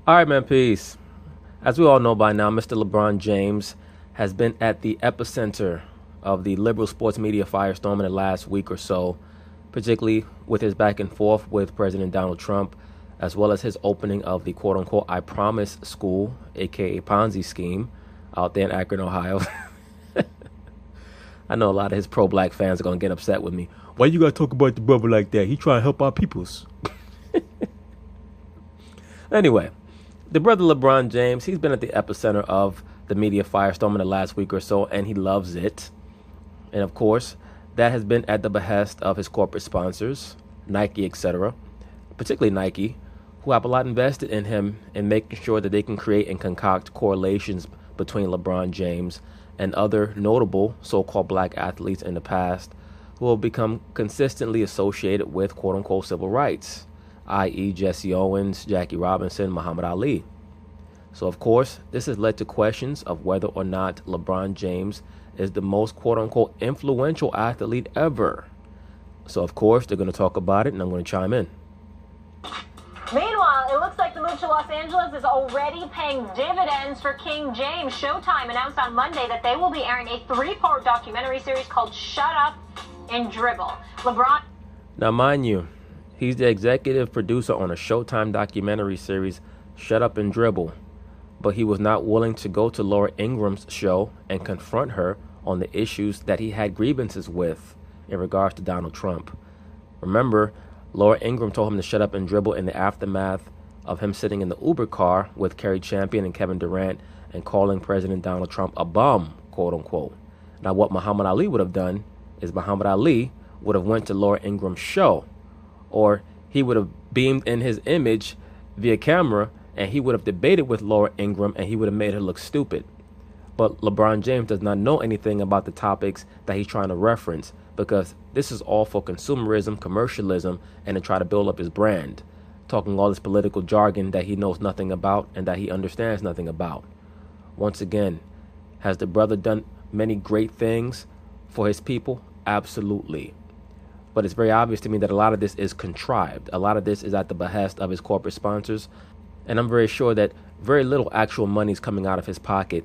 All right, man, peace. As we all know by now, Mr. LeBron James has been at the epicenter of the liberal sports media firestorm in the last week or so, particularly with his back and forth with President Donald Trump, as well as his opening of the quote-unquote I Promise school, a.k.a. Ponzi scheme, out there in Akron, Ohio. I know a lot of his pro-black fans are going to get upset with me. Why you got to talk about the brother like that? He trying to help our peoples. Anyway, the brother LeBron James, he's been at the epicenter of the media firestorm in the last week or so, and he loves it. And of course, that has been at the behest of his corporate sponsors, Nike, etc., particularly Nike, who have a lot invested in him in making sure that they can create and concoct correlations between LeBron James and other notable so-called black athletes in the past who have become consistently associated with quote-unquote civil rights, i.e. Jesse Owens, Jackie Robinson, Muhammad Ali. So, of course, this has led to questions of whether or not LeBron James is the most quote-unquote influential athlete ever. So, of course, they're going to talk about it, and I'm going to chime in. Meanwhile, it looks like the move to Los Angeles is already paying dividends for King James. Showtime announced on Monday that they will be airing a 3-part documentary series called Shut Up and Dribble. LeBron... Now, mind you, he's the executive producer on a Showtime documentary series, Shut Up and Dribble, but he was not willing to go to Laura Ingram's show and confront her on the issues that he had grievances with in regards to Donald Trump. Remember, Laura Ingraham told him to shut up and dribble in the aftermath of him sitting in the Uber car with Kerry Champion and Kevin Durant and calling President Donald Trump a bum, quote unquote. Now, what Muhammad Ali would have done is Muhammad Ali would have went to Laura Ingram's show, or he would have beamed in his image via camera and he would have debated with Laura Ingraham and he would have made her look stupid. But LeBron James does not know anything about the topics that he's trying to reference because this is all for consumerism, commercialism, and to try to build up his brand, talking all this political jargon that he knows nothing about and that he understands nothing about. Once again, has the brother done many great things for his people? Absolutely. But it's very obvious to me that a lot of this is contrived. A lot of this is at the behest of his corporate sponsors. And I'm very sure that very little actual money is coming out of his pocket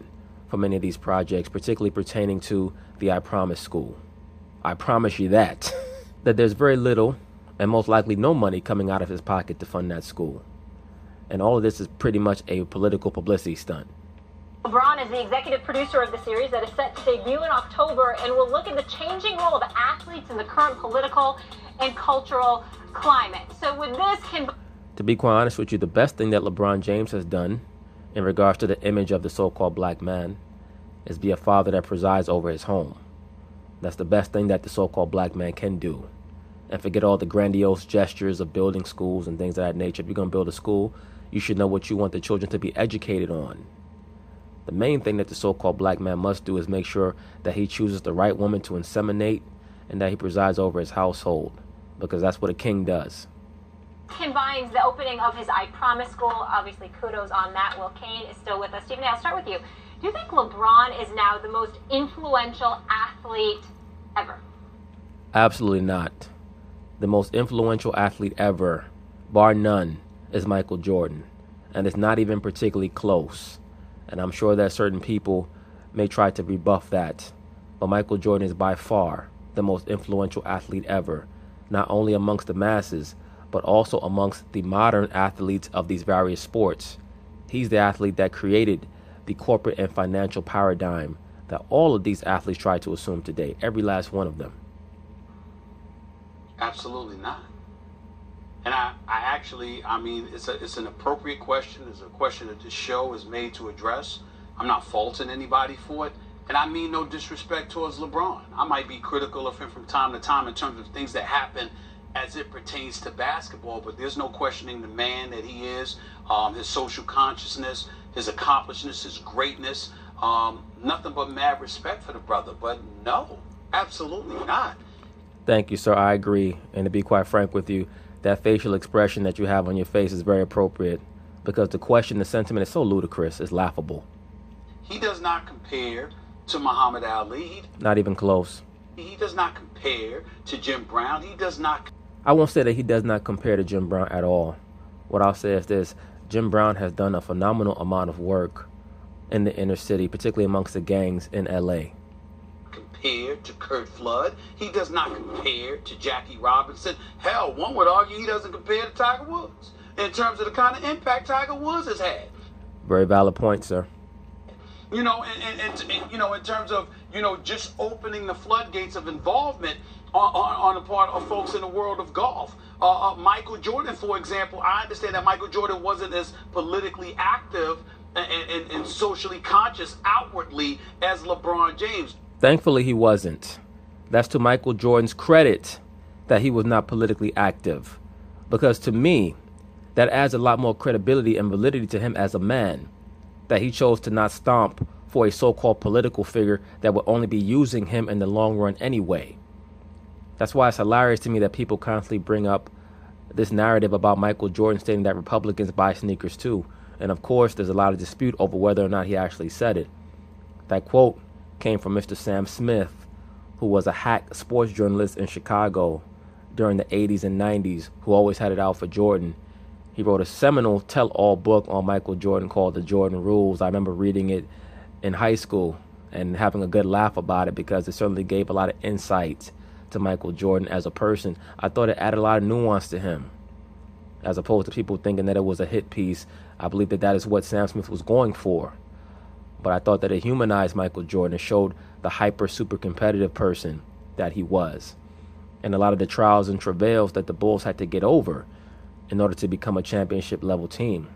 for many of these projects, particularly pertaining to the I Promise school. I promise you that there's very little and most likely no money coming out of his pocket to fund that school. And all of this is pretty much a political publicity stunt. LeBron is the executive producer of the series that is set to debut in October and will look at the changing role of athletes in the current political and cultural climate. So with this To be quite honest with you, the best thing that LeBron James has done in regards to the image of the so-called black man is be a father that presides over his home. That's the best thing that the so-called black man can do. And forget all the grandiose gestures of building schools and things of that nature. If you're going to build a school, you should know what you want the children to be educated on. The main thing that the so-called black man must do is make sure that he chooses the right woman to inseminate and that he presides over his household, because that's what a king does. Combines the opening of his I Promise school. Obviously, kudos on that. Will Kane is still with us. Stephen, I'll start with you. Do you think LeBron is now the most influential athlete ever? Absolutely not. The most influential athlete ever, bar none, is Michael Jordan. And it's not even particularly close. And I'm sure that certain people may try to rebuff that. But Michael Jordan is by far the most influential athlete ever, not only amongst the masses, but also amongst the modern athletes of these various sports. He's the athlete that created the corporate and financial paradigm that all of these athletes try to assume today, every last one of them. Absolutely not. And I mean, it's an appropriate question. It's a question that this show is made to address. I'm not faulting anybody for it. And I mean no disrespect towards LeBron. I might be critical of him from time to time in terms of things that happen as it pertains to basketball, but there's no questioning the man that he is, his social consciousness, his accomplishments, his greatness. Nothing but mad respect for the brother. But no, absolutely not. Thank you, sir. I agree. And to be quite frank with you, that facial expression that you have on your face is very appropriate because the question, the sentiment is so ludicrous, it's laughable. He does not compare to Muhammad Ali. Not even close. He does not compare to Jim Brown. He does not. I won't say that he does not compare to Jim Brown at all. What I'll say is this. Jim Brown has done a phenomenal amount of work in the inner city, particularly amongst the gangs in LA. Compared to Kurt Flood, he does not compare to Jackie Robinson. Hell, one would argue he doesn't compare to Tiger Woods in terms of the kind of impact Tiger Woods has had. Very valid point, sir. You know, and you know, in terms of, you know, just opening the floodgates of involvement on the part of folks in the world of golf. Michael Jordan, for example, I understand that Michael Jordan wasn't as politically active and socially conscious outwardly as LeBron James. Thankfully, he wasn't. That's to Michael Jordan's credit that he was not politically active. Because to me, that adds a lot more credibility and validity to him as a man, that he chose to not stomp for a so-called political figure that would only be using him in the long run anyway. That's why it's hilarious to me that people constantly bring up this narrative about Michael Jordan stating that Republicans buy sneakers too. And of course, there's a lot of dispute over whether or not he actually said it. That quote came from Mr. Sam Smith, who was a hack sports journalist in Chicago during the 80s and 90s, who always had it out for Jordan. He wrote a seminal tell-all book on Michael Jordan called The Jordan Rules. I remember reading it in high school and having a good laugh about it because it certainly gave a lot of insight to Michael Jordan as a person. I thought it added a lot of nuance to him, as opposed to people thinking that it was a hit piece. I believe that that is what Sam Smith was going for. But I thought that it humanized Michael Jordan and showed the hyper, super competitive person that he was, and a lot of the trials and travails that the Bulls had to get over in order to become a championship level team.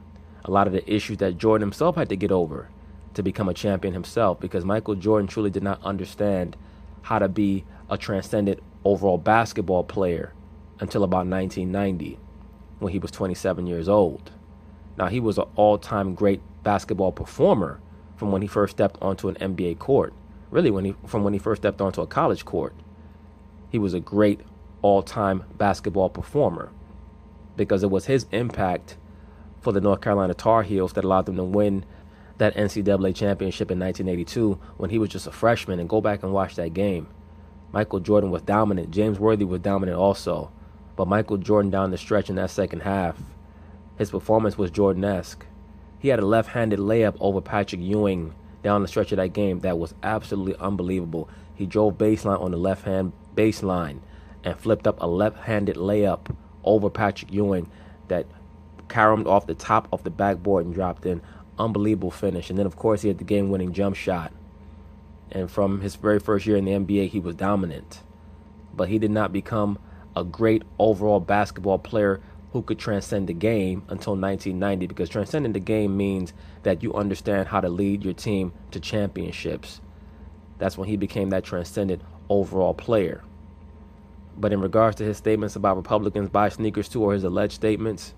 A lot of the issues that Jordan himself had to get over to become a champion himself, because Michael Jordan truly did not understand how to be a transcendent overall basketball player until about 1990, when he was 27 years old. Now, he was an all-time great basketball performer from when he first stepped onto an NBA court. Really, from when he first stepped onto a college court. He was a great all-time basketball performer because it was his impact for the North Carolina Tar Heels that allowed them to win that NCAA championship in 1982 when he was just a freshman. And go back and watch that game. Michael Jordan was dominant. James Worthy was dominant also. But Michael Jordan down the stretch in that second half, his performance was Jordan-esque. He had a left-handed layup over Patrick Ewing down the stretch of that game that was absolutely unbelievable. He drove baseline on the left-hand baseline and flipped up a left-handed layup over Patrick Ewing that caromed off the top of the backboard and dropped in. Unbelievable finish. And then, of course, he had the game-winning jump shot. And from his very first year in the NBA, he was dominant. But he did not become a great overall basketball player who could transcend the game until 1990, because transcending the game means that you understand how to lead your team to championships. That's when he became that transcendent overall player. But in regards to his statements about Republicans buy sneakers too, or his alleged statements,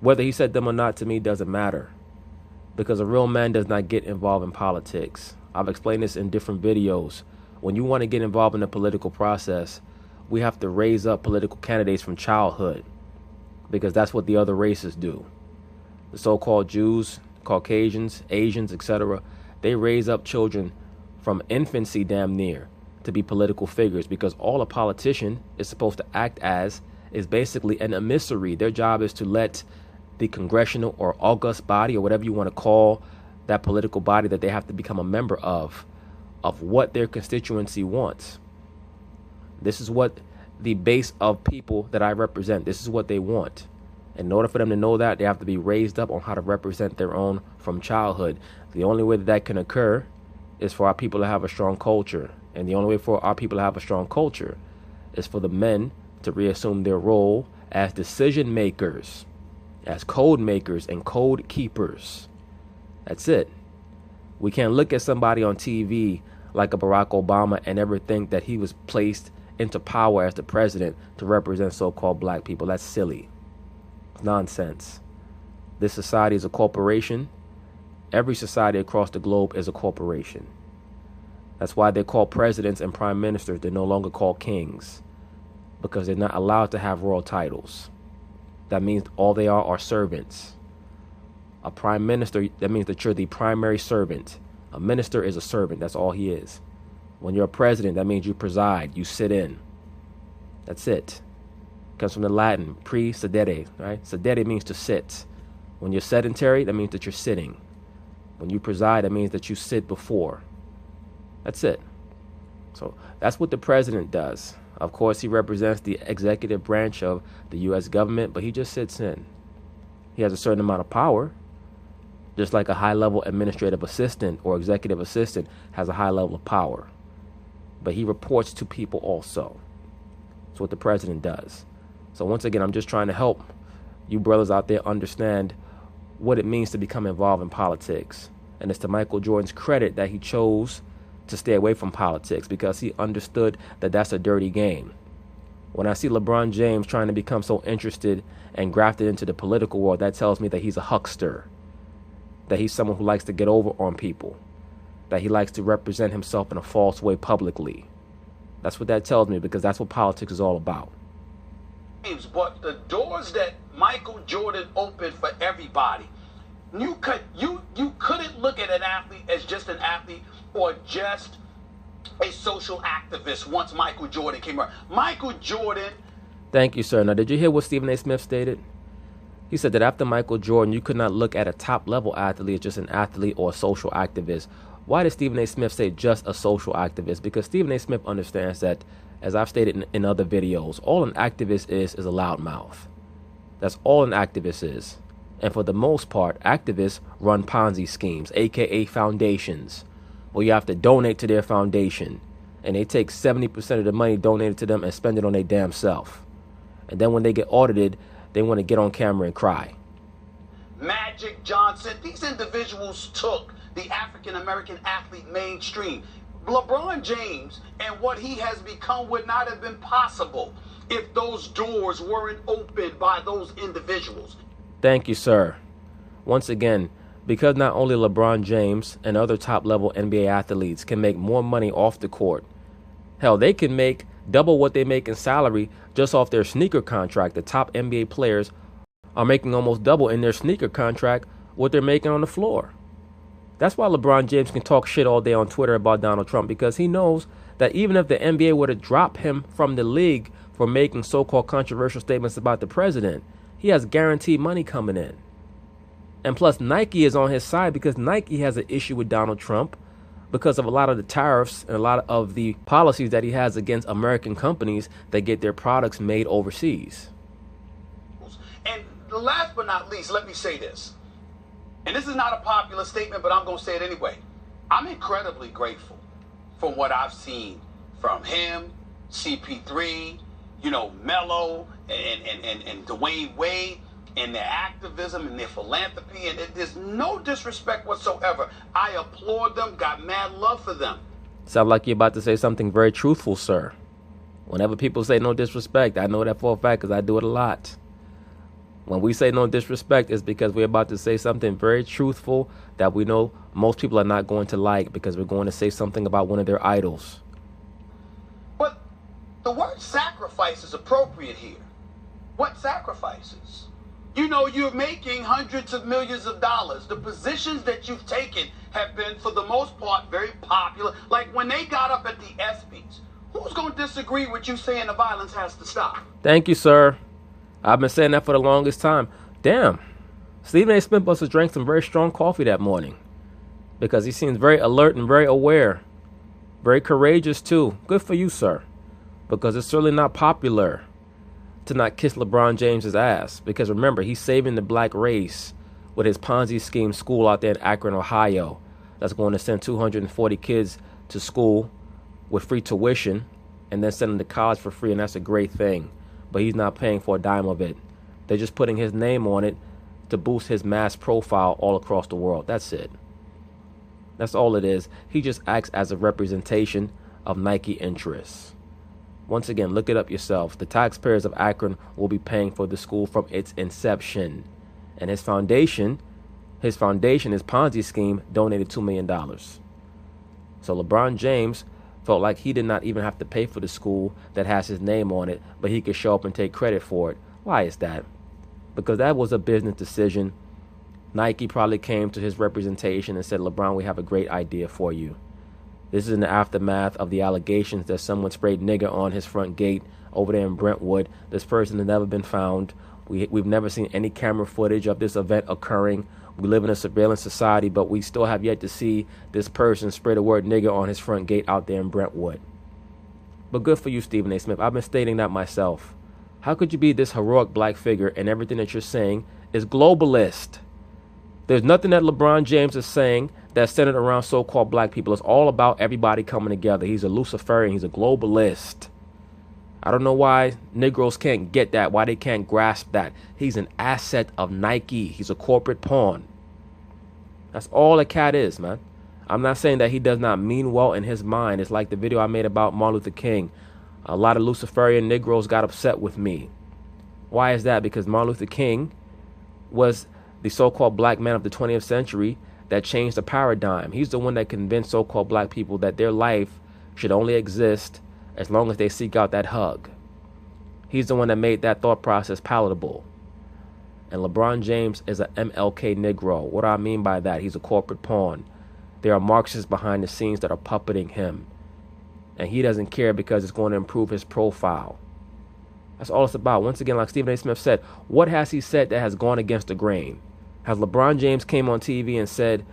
whether he said them or not, to me doesn't matter, because a real man does not get involved in politics. I've explained this in different videos. When you want to get involved in the political process, we have to raise up political candidates from childhood, because that's what the other races do. The so-called Jews, Caucasians, Asians, etc., they raise up children from infancy damn near to be political figures, because all a politician is supposed to act as is basically an emissary. Their job is to let the congressional or august body, or whatever you want to call that political body that they have to become a member of what their constituency wants. This is what the base of people that I represent, this is what they want. In order for them to know that, they have to be raised up on how to represent their own from childhood. The only way that that can occur is for our people to have a strong culture. And the only way for our people to have a strong culture is for the men to reassume their role as decision makers, as code makers and code keepers. That's it. We can't look at somebody on TV like a Barack Obama and ever think that he was placed into power as the president to represent so-called black people. That's silly. It's nonsense. This society is a corporation. Every society across the globe is a corporation. That's why they call presidents and prime ministers. They're no longer called kings, because they're not allowed to have royal titles. That means all they are servants. A prime minister, that means that you're the primary servant. A minister is a servant. That's all he is. When you're a president, that means you preside, you sit in. That's it. Comes from the Latin, pre sedere, right? Sedere means to sit. When you're sedentary, that means that you're sitting. When you preside, that means that you sit before. That's it. So that's what the president does. Of course, he represents the executive branch of the U.S. government, but he just sits in. He has a certain amount of power, just like a high-level administrative assistant or executive assistant has a high level of power. But he reports to people also. That's what the president does. So once again, I'm just trying to help you brothers out there understand what it means to become involved in politics. And it's to Michael Jordan's credit that he chose to stay away from politics, because he understood that that's a dirty game. When I see LeBron James trying to become so interested and grafted into the political world, that tells me that he's a huckster, that he's someone who likes to get over on people, that he likes to represent himself in a false way publicly. That's what that tells me, because that's what politics is all about. But the doors that Michael Jordan opened for everybody, you couldn't look at an athlete as just an athlete or just a social activist once Michael Jordan came around. Michael Jordan... Thank you, sir. Now, did you hear what Stephen A. Smith stated? He said that after Michael Jordan, you could not look at a top-level athlete as just an athlete or a social activist. Why did Stephen A. Smith say just a social activist? Because Stephen A. Smith understands that, as I've stated in other videos, all an activist is a loudmouth. That's all an activist is. And for the most part, activists run Ponzi schemes, aka foundations, where you have to donate to their foundation. And they take 70% of the money donated to them and spend it on their damn self. And then when they get audited, they want to get on camera and cry. Magic Johnson, these individuals took the African-American athlete mainstream. LeBron James and what he has become would not have been possible if those doors weren't opened by those individuals. Thank you, sir. Once again, because not only LeBron James and other top-level NBA athletes can make more money off the court, hell, they can make double what they make in salary just off their sneaker contract. The top NBA players are making almost double in their sneaker contract what they're making on the floor. That's why LeBron James can talk shit all day on Twitter about Donald Trump, because he knows that even if the NBA were to drop him from the league for making so-called controversial statements about the president, he has guaranteed money coming in. And plus, Nike is on his side, because Nike has an issue with Donald Trump because of a lot of the tariffs and a lot of the policies that he has against American companies that get their products made overseas. And last but not least, let me say this. And this is not a popular statement, but I'm going to say it anyway. I'm incredibly grateful for what I've seen from him, CP3, Melo, and Dwayne Wade, and their activism and their philanthropy. And there's no disrespect whatsoever. I applaud them, got mad love for them. Sound like you're about to say something very truthful, sir. Whenever people say no disrespect, I know that for a fact because I do it a lot. When we say no disrespect, it's because we're about to say something very truthful that we know most people are not going to like, because we're going to say something about one of their idols. But the word sacrifice is appropriate here. What sacrifices? You're making hundreds of millions of dollars. The positions that you've taken have been, for the most part, very popular. Like when they got up at the ESPYs, who's going to disagree with you saying the violence has to stop? Thank you, sir. I've been saying that for the longest time. Damn. Stephen A. Smith must have drank some very strong coffee that morning, because he seems very alert and very aware. Very courageous, too. Good for you, sir. Because it's certainly not popular to not kiss LeBron James's ass. Because remember, he's saving the black race with his Ponzi scheme school out there in Akron, Ohio, that's going to send 240 kids to school with free tuition and then send them to college for free, and that's a great thing. But he's not paying for a dime of it. They're just putting his name on it to boost his mass profile all across the world. That's it. That's all it is. He just acts as a representation of Nike interests. Once again, look it up yourself. The taxpayers of Akron will be paying for the school from its inception. And his foundation, his Ponzi scheme, donated $2 million. So LeBron James felt like he did not even have to pay for the school that has his name on it, but he could show up and take credit for it. Why is that? Because that was a business decision. Nike probably came to his representation and said, LeBron, we have a great idea for you. This is in the aftermath of the allegations that someone sprayed nigger on his front gate over there in Brentwood. This person has never been found. We've never seen any camera footage of this event occurring. We live in a surveillance society, but we still have yet to see this person spray the word nigger on his front gate out there in Brentwood. But good for you, Stephen A. Smith. I've been stating that myself. How could you be this heroic black figure and everything that you're saying is globalist? There's nothing that LeBron James is saying that's centered around so-called black people. It's all about everybody coming together. He's a Luciferian. He's a globalist. I don't know why Negroes can't get that, why they can't grasp that. He's an asset of Nike. He's a corporate pawn. That's all a cat is, man. I'm not saying that he does not mean well in his mind. It's like the video I made about Martin Luther King. A lot of Luciferian Negroes got upset with me. Why is that? Because Martin Luther King was the so-called black man of the 20th century that changed the paradigm. He's the one that convinced so-called black people that their life should only exist as long as they seek out that hug. He's the one that made that thought process palatable. And LeBron James is an MLK Negro. What do I mean by that? He's a corporate pawn. There are Marxists behind the scenes that are puppeting him. And he doesn't care because it's going to improve his profile. That's all it's about. Once again, like Stephen A. Smith said, what has he said that has gone against the grain? Has LeBron James came on TV and said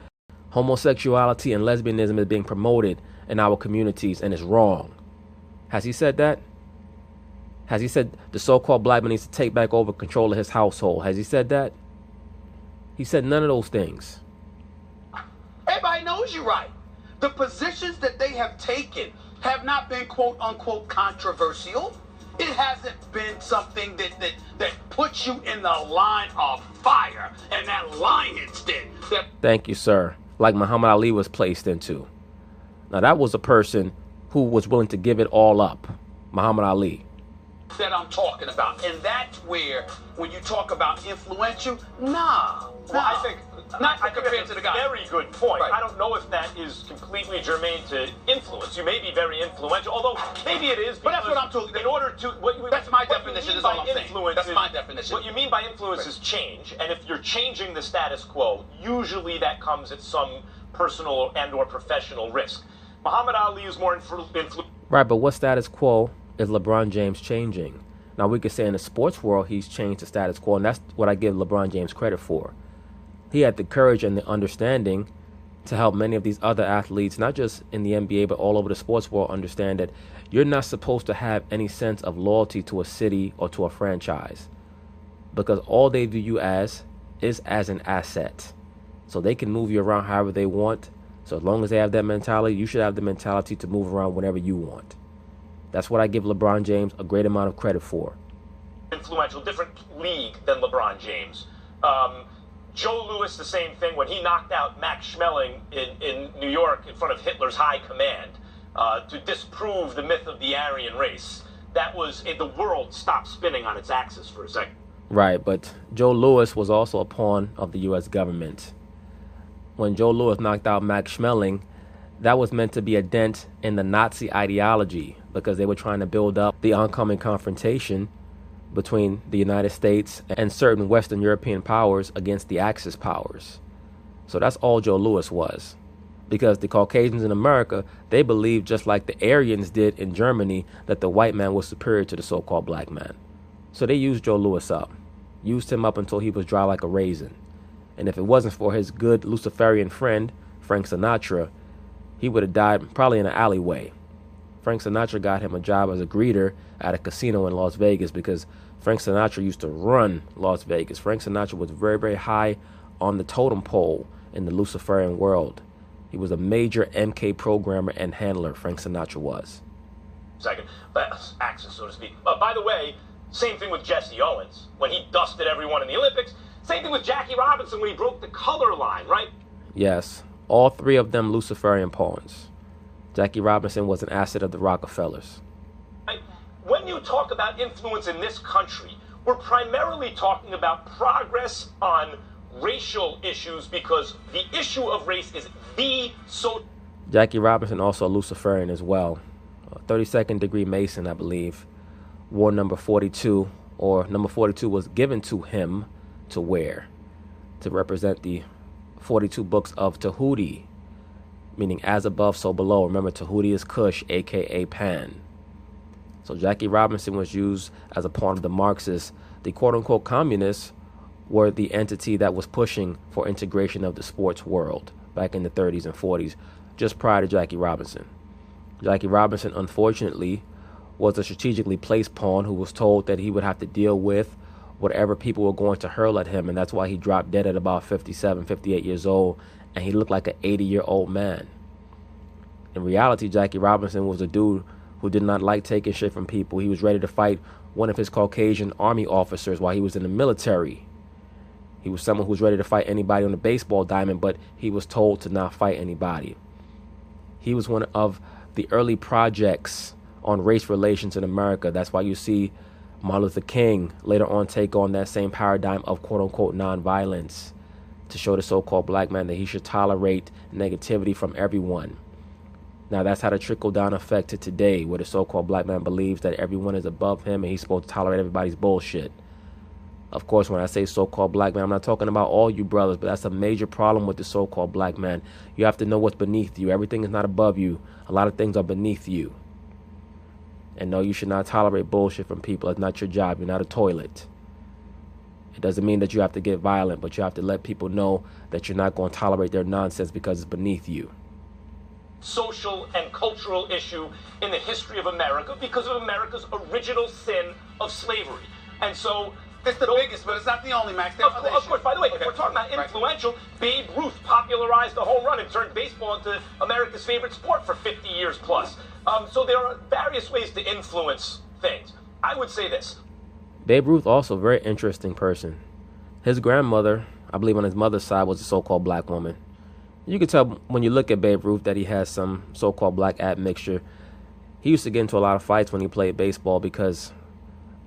homosexuality and lesbianism is being promoted in our communities and it's wrong? Has he said that? Has he said the so-called black man needs to take back over control of his household? Has he said that? He said none of those things. Everybody knows you're right. The positions that they have taken have not been quote unquote controversial. It hasn't been something that puts you in the line of fire, and that lion's den. Thank you, sir. Like Muhammad Ali was placed into. Now that was a person who was willing to give it all up. Muhammad Ali. That I'm talking about. And that's where, when you talk about influential, nah. Well, I think compared to the guy. Very good point. Right. I don't know if that is completely germane to influence. You may be very influential, although maybe it is. But that's what I'm talking. In order to, that's my definition. Is all I'm saying. That's my definition. What you mean by influence is change, and if you're changing the status quo, usually that comes at some personal and/or professional risk. Muhammad Ali is more influential. Right, but what status quo is LeBron James changing? Now, we could say in the sports world, he's changed the status quo, and that's what I give LeBron James credit for. He had the courage and the understanding to help many of these other athletes, not just in the NBA, but all over the sports world, understand that you're not supposed to have any sense of loyalty to a city or to a franchise, because all they view you as is as an asset. So they can move you around however they want. So as long as they have that mentality, you should have the mentality to move around whenever you want. That's what I give LeBron James a great amount of credit for. Influential, different league than LeBron James. Joe Louis, the same thing, when he knocked out Max Schmeling in New York in front of Hitler's high command to disprove the myth of the Aryan race. That was, the world stopped spinning on its axis for a second. Right, but Joe Louis was also a pawn of the U.S. government. When Joe Louis knocked out Max Schmeling, that was meant to be a dent in the Nazi ideology, because they were trying to build up the oncoming confrontation between the United States and certain Western European powers against the Axis powers. So that's all Joe Louis was. Because the Caucasians in America, they believed, just like the Aryans did in Germany, that the white man was superior to the so-called black man. So they used Joe Louis up. Used him up until he was dry like a raisin. And if it wasn't for his good Luciferian friend, Frank Sinatra, he would have died probably in an alleyway. Frank Sinatra got him a job as a greeter at a casino in Las Vegas, because Frank Sinatra used to run Las Vegas. Frank Sinatra was very, very high on the totem pole in the Luciferian world. He was a major MK programmer and handler, Frank Sinatra was. Second, axis, so to speak. By the way, same thing with Jesse Owens, when he dusted everyone in the Olympics. Same thing with Jackie Robinson when he broke the color line, right? Yes, all three of them Luciferian pawns. Jackie Robinson was an asset of the Rockefellers. When you talk about influence in this country, we're primarily talking about progress on racial issues, because the issue of race is Jackie Robinson also a Luciferian as well. 32nd degree Mason, I believe. Wore number 42, or number 42 was given to him to wear to represent the 42 books of Tahuti, meaning as above, so below. Remember, Tahuti is Kush, a.k.a. Pan. So Jackie Robinson was used as a pawn of the Marxists the quote-unquote communists were the entity that was pushing for integration of the sports world back in the 30s and 40s, just prior to Jackie Robinson. Jackie Robinson, unfortunately, was a strategically placed pawn who was told that he would have to deal with whatever people were going to hurl at him, and that's why he dropped dead at about 57, 58 years old, and he looked like an 80-year-old man. In reality, Jackie Robinson was a dude who did not like taking shit from people. He was ready to fight one of his Caucasian army officers while he was in the military. He was someone who was ready to fight anybody on the baseball diamond, but he was told to not fight anybody. He was one of the early projects on race relations in America. That's why you see Martin Luther King later on take on that same paradigm of quote-unquote nonviolence to show the so-called black man that he should tolerate negativity from everyone. Now, that's how the trickle-down effect to today, where the so-called black man believes that everyone is above him and he's supposed to tolerate everybody's bullshit. Of course, when I say so-called black man, I'm not talking about all you brothers, but that's a major problem with the so-called black man. You have to know what's beneath you. Everything is not above you. A lot of things are beneath you. And no, you should not tolerate bullshit from people. It's not your job. You're not a toilet. It doesn't mean that you have to get violent, but you have to let people know that you're not going to tolerate their nonsense because it's beneath you. Social and cultural issue in the history of America because of America's original sin of slavery. And so it's the biggest, but it's not the only, Max. Of course, by the way, if we're talking about influential, Babe Ruth popularized the home run and turned baseball into America's favorite sport for 50 years plus. So there are various ways to influence things. I would say this. Babe Ruth, also a very interesting person. His grandmother, I believe on his mother's side, was a so-called black woman. You can tell when you look at Babe Ruth that he has some so-called black admixture. He used to get into a lot of fights when he played baseball because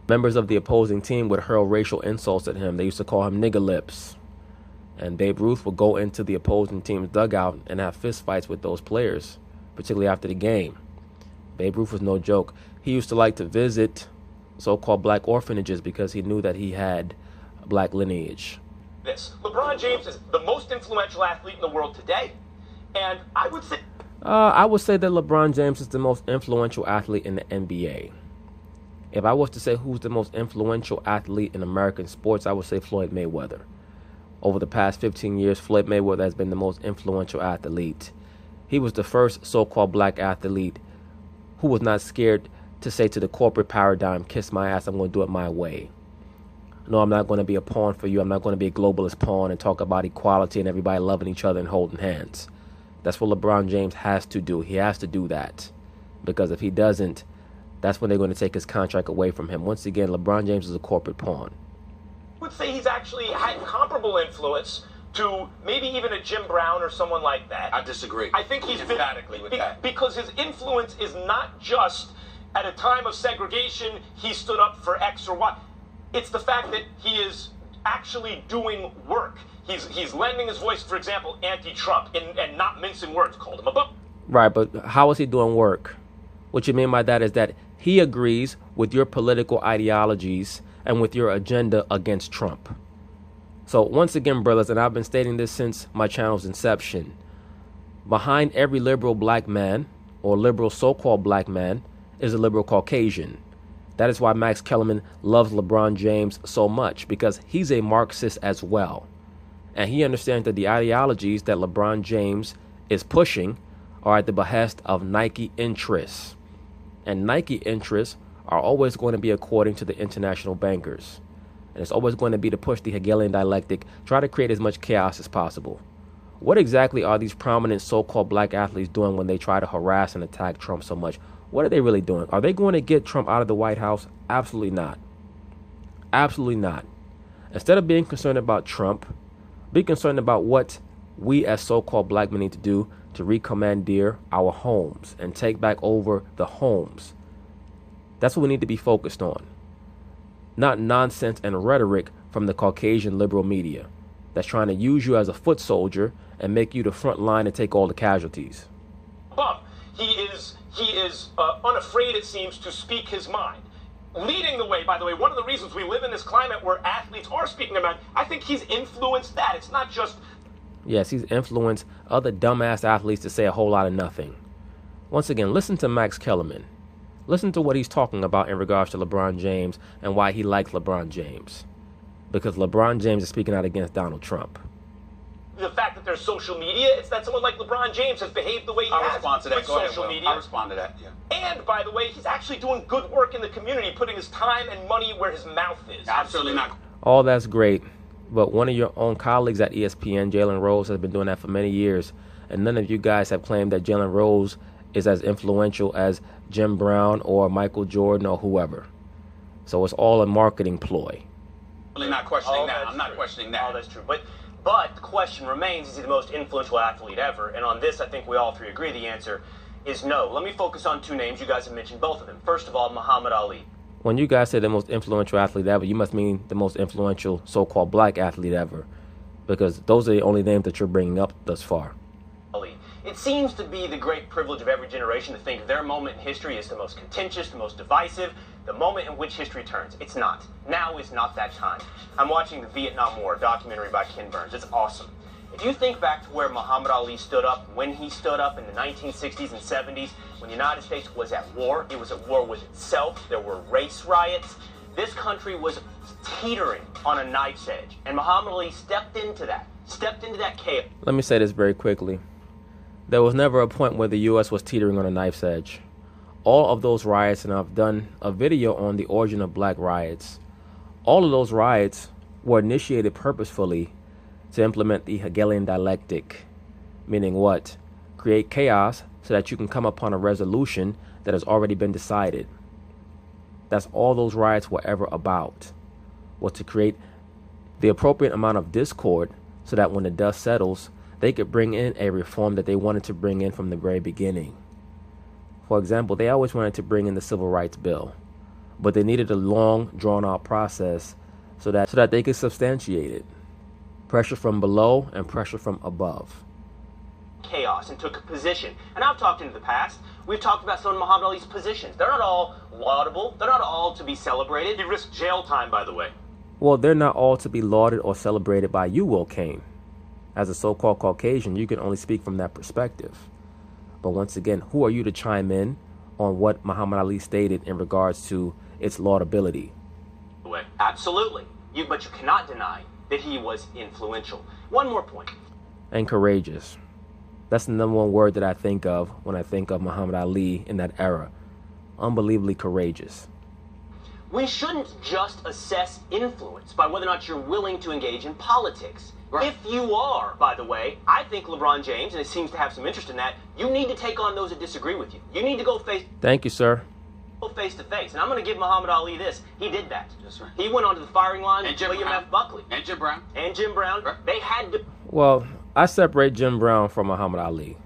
members of the opposing team would hurl racial insults at him. They used to call him nigger lips. And Babe Ruth would go into the opposing team's dugout and have fist fights with those players, particularly after the game. Babe Ruth was no joke. He used to like to visit so-called black orphanages because he knew that he had a black lineage. This. LeBron James is the most influential athlete in the world today, and I would say that LeBron James is the most influential athlete in the NBA. If I was to say who's the most influential athlete in American sports, I would say Floyd Mayweather. Over the past 15 years, Floyd Mayweather has been the most influential athlete. He was the first so-called black athlete who was not scared to say to the corporate paradigm, kiss my ass, I'm going to do it my way. No, I'm not going to be a pawn for you. I'm not going to be a globalist pawn and talk about equality and everybody loving each other and holding hands. That's what LeBron James has to do. He has to do that. Because if he doesn't, that's when they're going to take his contract away from him. Once again, LeBron James is a corporate pawn. I would say he's actually had comparable influence to maybe even a Jim Brown or someone like that. I disagree. I think he's emphatically with that. Because his influence is not just at a time of segregation, he stood up for X or Y. It's the fact that he is actually doing work. He's lending his voice, for example, anti-Trump, and not mincing words, called him a bum. Right, but how is he doing work? What you mean by that is that he agrees with your political ideologies and with your agenda against Trump. So once again, brothers, and I've been stating this since my channel's inception, behind every liberal black man or liberal so-called black man is a liberal Caucasian. That is why Max Kellerman loves LeBron James so much, because he's a Marxist as well. And he understands that the ideologies that LeBron James is pushing are at the behest of Nike interests. And Nike interests are always going to be according to the international bankers. And it's always going to be to push the Hegelian dialectic, try to create as much chaos as possible. What exactly are these prominent so-called black athletes doing when they try to harass and attack Trump so much? What are they really doing? Are they going to get Trump out of the White House? Absolutely not. Absolutely not. Instead of being concerned about Trump, be concerned about what we as so-called black men need to do to recommandeer our homes and take back over the homes. That's what we need to be focused on. Not nonsense and rhetoric from the Caucasian liberal media that's trying to use you as a foot soldier and make you the front line and take all the casualties. But he is unafraid, it seems, to speak his mind. Leading the way, by the way, one of the reasons we live in this climate where athletes are speaking their mind, I think he's influenced that. It's not just... Yes, he's influenced other dumbass athletes to say a whole lot of nothing. Once again, listen to Max Kellerman. Listen to what he's talking about in regards to LeBron James and why he likes LeBron James. Because LeBron James is speaking out against Donald Trump. The fact that there's social media, it's that someone like LeBron James has behaved the way he has. I'll respond to that. With Go social ahead, Will. media. I'll respond to that, yeah. And, by the way, he's actually doing good work in the community, putting his time and money where his mouth is. Absolutely not. All that's great, but one of your own colleagues at ESPN, Jalen Rose, has been doing that for many years, and none of you guys have claimed that Jalen Rose is as influential as Jim Brown or Michael Jordan or whoever. So it's all a marketing ploy. I'm not questioning that. I'm not questioning that. Oh, that's true. But the question remains, is he the most influential athlete ever? And on this, I think we all three agree the answer is no. Let me focus on two names. You guys have mentioned both of them. First of all, Muhammad Ali. When you guys say the most influential athlete ever, you must mean the most influential so-called black athlete ever, because those are the only names that you're bringing up thus far. Ali. It seems to be the great privilege of every generation to think their moment in history is the most contentious, the most divisive, the moment in which history turns. It's not. Now is not that time. I'm watching the Vietnam War documentary by Ken Burns. It's awesome. If you think back to where Muhammad Ali stood up, when he stood up in the 1960s and 70s, when the United States was at war, it was at war with itself, there were race riots, this country was teetering on a knife's edge, and Muhammad Ali stepped into that chaos. Let me say this very quickly. There was never a point where the U.S. was teetering on a knife's edge. All of those riots, and I've done a video on the origin of black riots, all of those riots were initiated purposefully to implement the Hegelian dialectic, meaning what? Create chaos so that you can come upon a resolution that has already been decided. That's all those riots were ever about, was to create the appropriate amount of discord so that when the dust settles, they could bring in a reform that they wanted to bring in from the very beginning. For example, they always wanted to bring in the Civil Rights Bill, but they needed a long, drawn-out process so that they could substantiate it. Pressure from below and pressure from above. Chaos and took a position. And I've talked in the past, we've talked about some of Muhammad Ali's positions. They're not all laudable. They're not all to be celebrated. He risked jail time, by the way. Well, they're not all to be lauded or celebrated by you, Will Kane. As a so-called Caucasian, you can only speak from that perspective. But once again, who are you to chime in on what Muhammad Ali stated in regards to its laudability? Absolutely. But you cannot deny that he was influential. One more point. And courageous. That's the number one word that I think of when I think of Muhammad Ali in that era. Unbelievably courageous. We shouldn't just assess influence by whether or not you're willing to engage in politics. Right. If you are, by the way, I think LeBron James, and it seems to have some interest in that, you need to take on those that disagree with you. You need to go face... Thank you, sir. Face to face. And I'm going to give Muhammad Ali this. He did that. That's right. He went onto the firing line with William F. Buckley. And Jim Brown. And Jim Brown. Right. They had to... Well, I separate Jim Brown from Muhammad Ali.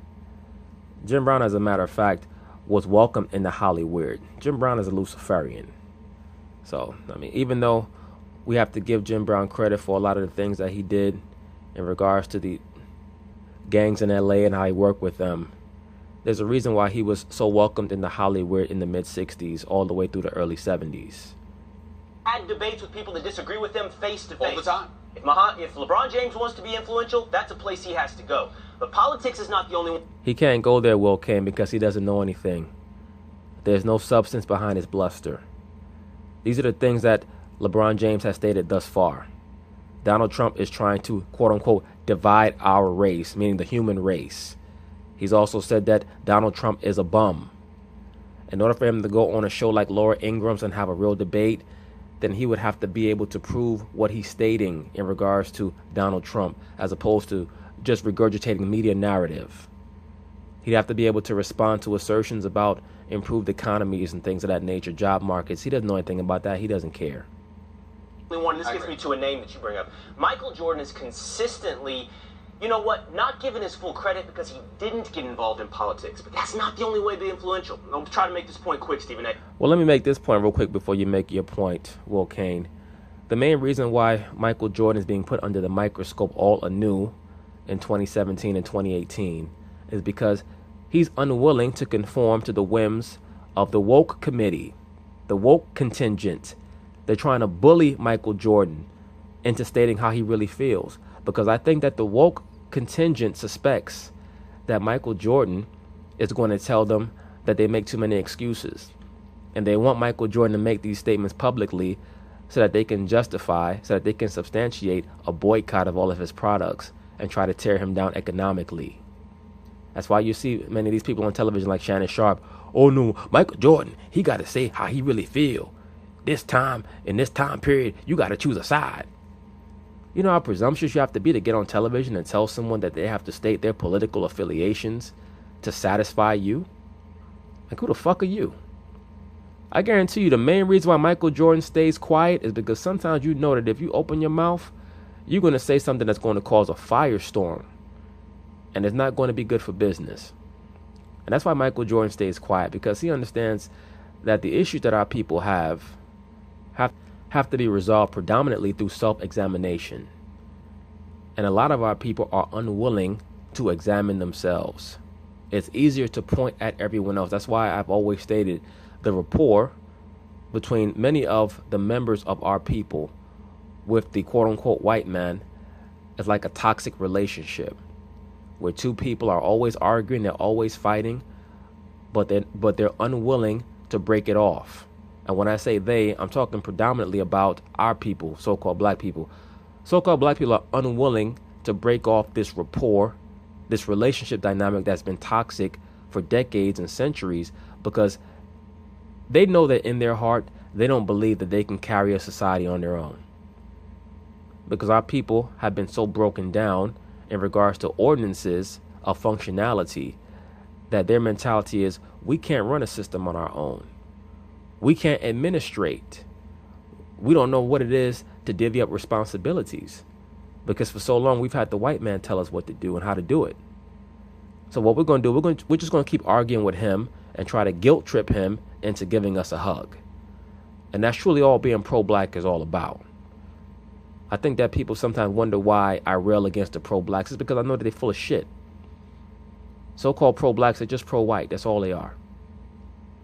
Jim Brown, as a matter of fact, was welcomed into Hollywood. Jim Brown is a Luciferian. So, I mean, even though we have to give Jim Brown credit for a lot of the things that he did in regards to the gangs in L.A. and how he worked with them, there's a reason why he was so welcomed into Hollywood in the mid-'60s all the way through the early '70s. Had debates with people that disagree with them face to face. All the time. If LeBron James wants to be influential, that's a place he has to go. But politics is not the only one. He can't go there, Will Kane, because he doesn't know anything. There's no substance behind his bluster. These are the things that LeBron James has stated thus far. Donald Trump is trying to, quote-unquote, divide our race, meaning the human race. He's also said that Donald Trump is a bum. In order for him to go on a show like Laura Ingram's and have a real debate, then he would have to be able to prove what he's stating in regards to Donald Trump, as opposed to just regurgitating media narrative. He'd have to be able to respond to assertions about improved economies and things of that nature, job markets. He doesn't know anything about that. He doesn't care. This gets me to a name that you bring up. Michael Jordan is consistently, you know what, not given his full credit because he didn't get involved in politics. But that's not the only way to be influential. I'll try to make this point quick, Stephen A. Well, let me make this point real quick before you make your point, Will Kane. The main reason why Michael Jordan is being put under the microscope all anew in 2017 and 2018 is because he's unwilling to conform to the whims of the woke committee, the woke contingent. They're trying to bully Michael Jordan into stating how he really feels, because I think that the woke contingent suspects that Michael Jordan is going to tell them that they make too many excuses. And they want Michael Jordan to make these statements publicly so that they can justify, so that they can substantiate a boycott of all of his products and try to tear him down economically. That's why you see many of these people on television like Shannon Sharp. Oh no, Michael Jordan, he got to say how he really feel. This time, in this time period, you got to choose a side. You know how presumptuous you have to be to get on television and tell someone that they have to state their political affiliations to satisfy you? Like, who the fuck are you? I guarantee you the main reason why Michael Jordan stays quiet is because sometimes you know that if you open your mouth, you're going to say something that's going to cause a firestorm. And it's not going to be good for business. And that's why Michael Jordan stays quiet, because he understands that the issues that our people have to be resolved predominantly through self-examination. And a lot of our people are unwilling to examine themselves. It's easier to point at everyone else. That's why I've always stated the rapport between many of the members of our people with the quote-unquote white man is like a toxic relationship where two people are always arguing, they're always fighting, but they're unwilling to break it off. And when I say they, I'm talking predominantly about our people, so-called black people. So-called black people are unwilling to break off this rapport, this relationship dynamic that's been toxic for decades and centuries, because they know that in their heart, they don't believe that they can carry a society on their own. Because our people have been so broken down in regards to ordinances of functionality that their mentality is, we can't run a system on our own. We can't administrate. We don't know what it is to divvy up responsibilities, because for so long we've had the white man tell us what to do and how to do it. So what we're going to do, we're just going to keep arguing with him and try to guilt trip him into giving us a hug. And that's truly all being pro-black is all about. I think that people sometimes wonder why I rail against the pro-blacks. It's because I know that they're full of shit. So-called pro-blacks are just pro-white. That's all they are.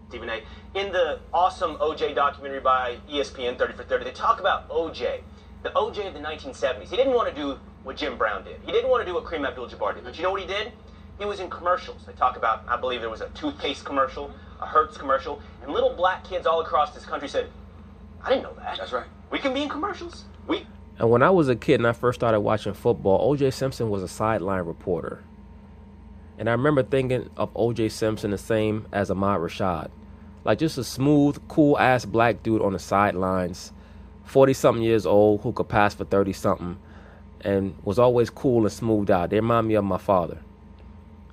Stephen A., in the awesome OJ documentary by ESPN, 30 for 30, they talk about OJ, the OJ of the 1970s. He didn't want to do what Jim Brown did. He didn't want to do what Kareem Abdul-Jabbar did. But you know what he did? He was in commercials. They talk about, I believe there was a toothpaste commercial, a Hertz commercial, and little black kids all across this country said, I didn't know that. That's right. We can be in commercials. And when I was a kid and I first started watching football, O.J. Simpson was a sideline reporter. And I remember thinking of O.J. Simpson the same as Ahmad Rashad. Like just a smooth, cool-ass black dude on the sidelines, 40-something years old, who could pass for 30-something, and was always cool and smoothed out. They remind me of my father.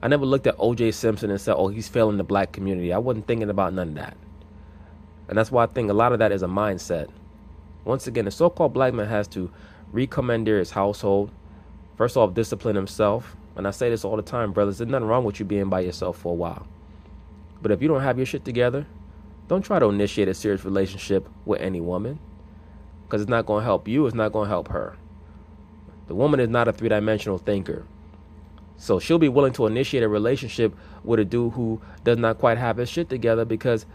I never looked at O.J. Simpson and said, oh, he's failing the black community. I wasn't thinking about none of that. And that's why I think a lot of that is a mindset. Once again, the so-called black man has to recommandeer his household. First off, discipline himself. And I say this all the time, brothers. There's nothing wrong with you being by yourself for a while. But if you don't have your shit together, don't try to initiate a serious relationship with any woman. Because it's not going to help you. It's not going to help her. The woman is not a three-dimensional thinker. So she'll be willing to initiate a relationship with a dude who does not quite have his shit together, because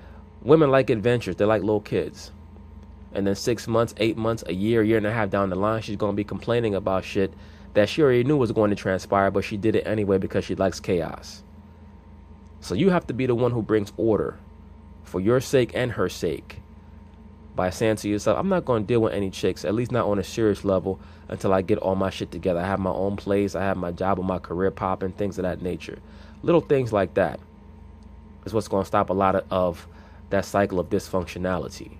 women like adventures. They're like little kids. And then 6 months, 8 months, a year and a half down the line, she's going to be complaining about shit that she already knew was going to transpire, but she did it anyway because she likes chaos. So you have to be the one who brings order for your sake and her sake by saying to yourself, I'm not going to deal with any chicks, at least not on a serious level, until I get all my shit together. I have my own place. I have my job and my career popping, things of that nature. Little things like that is what's going to stop a lot of that cycle of dysfunctionality.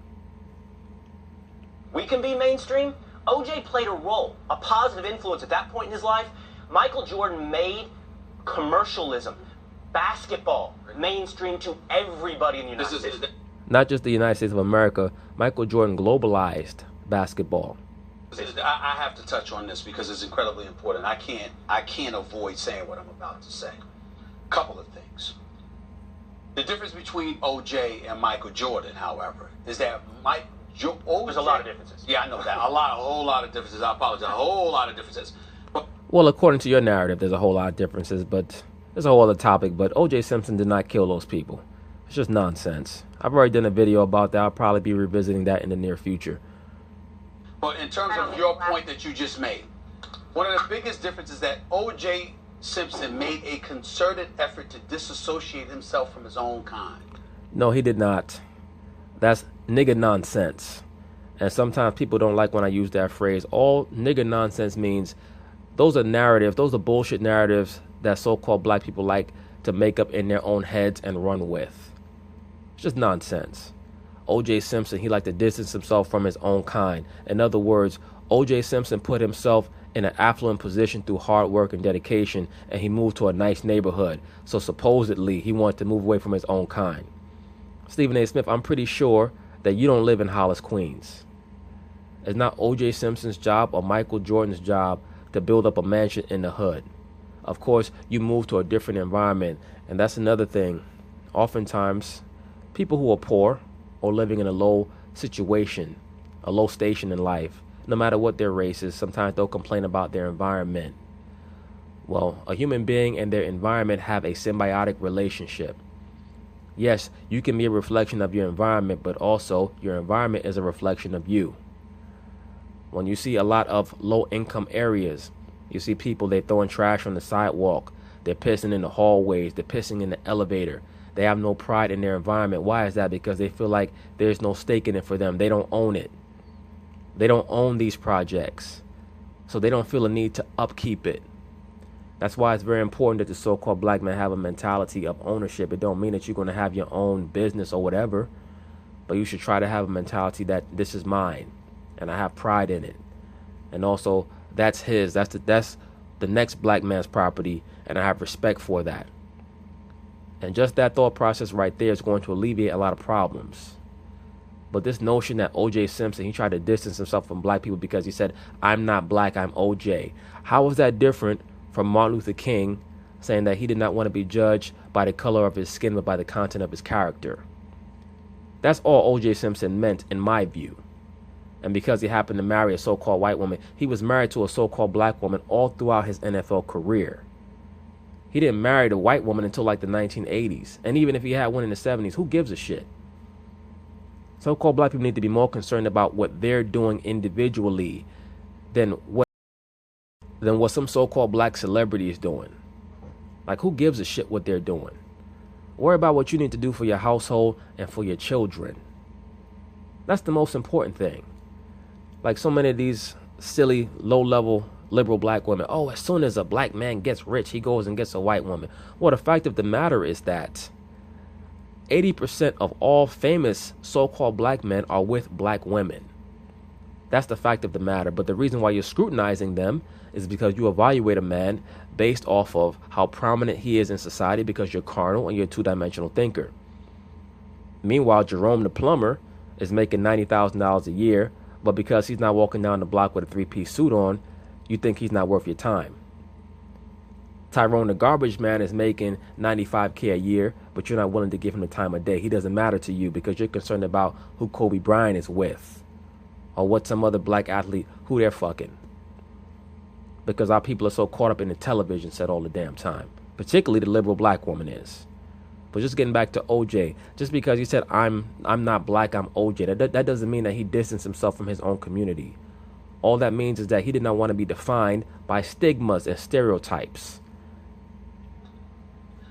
We can be mainstream. OJ played a role, a positive influence at that point in his life. Michael Jordan made commercialism, basketball, mainstream to everybody in the United States. Not just the United States of America. Michael Jordan globalized basketball. I have to touch on this because it's incredibly important. I can't avoid saying what I'm about to say. Couple of things. The difference between OJ and Michael Jordan, however, is that there's a lot of differences. Yeah, I know that. A whole lot of differences. I apologize. A whole lot of differences. Well, according to your narrative, there's a whole lot of differences, but there's a whole other topic. But O.J. Simpson did not kill those people. It's just nonsense. I've already done a video about that. I'll probably be revisiting that in the near future. But in terms of your point that you just made, one of the biggest differences is that O.J. Simpson made a concerted effort to disassociate himself from his own kind. No, he did not. That's nigga nonsense. And sometimes people don't like when I use that phrase. All nigga nonsense means those are narratives, those are bullshit narratives that so-called black people like to make up in their own heads and run with. It's just nonsense. O.J. Simpson, he liked to distance himself from his own kind. In other words, O.J. Simpson put himself in an affluent position through hard work and dedication, and he moved to a nice neighborhood. So supposedly, he wanted to move away from his own kind. Stephen A. Smith, I'm pretty sure that you don't live in Hollis, Queens. It's not O.J. Simpson's job or Michael Jordan's job to build up a mansion in the hood. Of course, you move to a different environment, and that's another thing. Oftentimes, people who are poor or living in a low situation, a low station in life, no matter what their race is, sometimes they'll complain about their environment. Well, a human being and their environment have a symbiotic relationship. Yes, you can be a reflection of your environment, but also your environment is a reflection of you. When you see a lot of low-income areas, you see people, they're throwing trash on the sidewalk, they're pissing in the hallways, they're pissing in the elevator. They have no pride in their environment. Why is that? Because they feel like there's no stake in it for them. They don't own it. They don't own these projects. So they don't feel a need to upkeep it. That's why it's very important that the so-called black man have a mentality of ownership. It don't mean that you're going to have your own business or whatever, but you should try to have a mentality that this is mine and I have pride in it. And also that's his. That's the next black man's property, and I have respect for that. And just that thought process right there is going to alleviate a lot of problems. But this notion that O.J. Simpson, he tried to distance himself from black people because he said, I'm not black, I'm O.J. How is that different from Martin Luther King saying that he did not want to be judged by the color of his skin, but by the content of his character? That's all O.J. Simpson meant, in my view. And because he happened to marry a so-called white woman, he was married to a so-called black woman all throughout his NFL career. He didn't marry the white woman until like the 1980s. And even if he had one in the 70s, who gives a shit? So-called black people need to be more concerned about what they're doing individually than what some so-called black celebrity is doing. Like, who gives a shit what they're doing? Worry about what you need to do for your household and for your children. That's the most important thing. Like so many of these silly, low-level liberal black women, oh, as soon as a black man gets rich, he goes and gets a white woman. Well, the fact of the matter is that 80% of all famous so-called black men are with black women. That's the fact of the matter. But the reason why you're scrutinizing them is because you evaluate a man based off of how prominent he is in society, because you're carnal and you're a two-dimensional thinker. Meanwhile, Jerome the plumber is making $90,000 a year, but because he's not walking down the block with a three-piece suit on, you think he's not worth your time. Tyrone the garbage man is making $95K a year, but you're not willing to give him the time of day. He doesn't matter to you because you're concerned about who Kobe Bryant is with, or what some other black athlete, who they're fucking. Because our people are so caught up in the television set all the damn time. Particularly the liberal black woman is. But just getting back to OJ, just because he said, I'm not black, I'm OJ, that doesn't mean that he distanced himself from his own community. All that means is that he did not want to be defined by stigmas and stereotypes.